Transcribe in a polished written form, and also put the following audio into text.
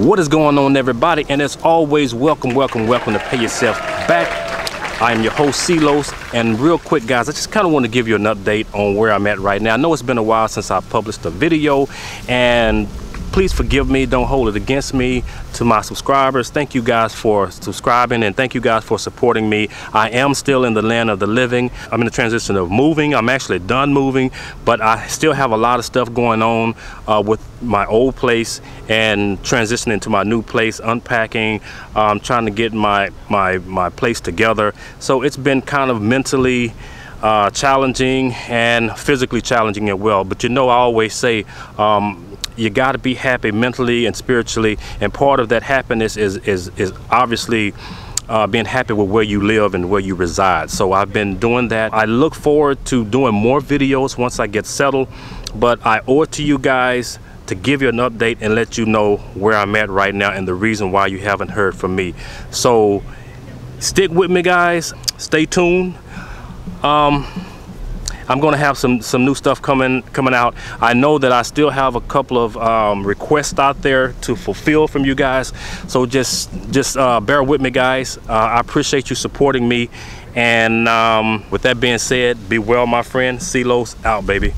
What is going on, everybody? And as always, welcome to Pay Yourself Back. I am your host, C-Los, and real quick, guys, I just kind of want to give you an update on where I'm at right now. I know it's been a while since I published a video, and please forgive me, don't hold it against me. To my subscribers, thank you guys for subscribing, and thank you guys for supporting me. I am still in the land of the living. I'm in the transition of moving. I'm actually done moving, but I still have a lot of stuff going on with my old place and transitioning to my new place, unpacking, trying to get my place together. So it's been kind of mentally challenging and physically challenging as well. But you know, I always say, you got to be happy mentally and spiritually, and part of that happiness is obviously being happy with where you live and where you reside. So I've been doing that. I look forward to doing more videos once I get settled, but I owe it to you guys to give you an update and let you know where I'm at right now and the reason why you haven't heard from me. So stick with me, guys. Stay tuned. I'm going to have some new stuff coming out. I know that I still have a couple of requests out there to fulfill from you guys. So just bear with me, guys. I appreciate you supporting me. And with that being said, be well, my friend. C-Los out, baby.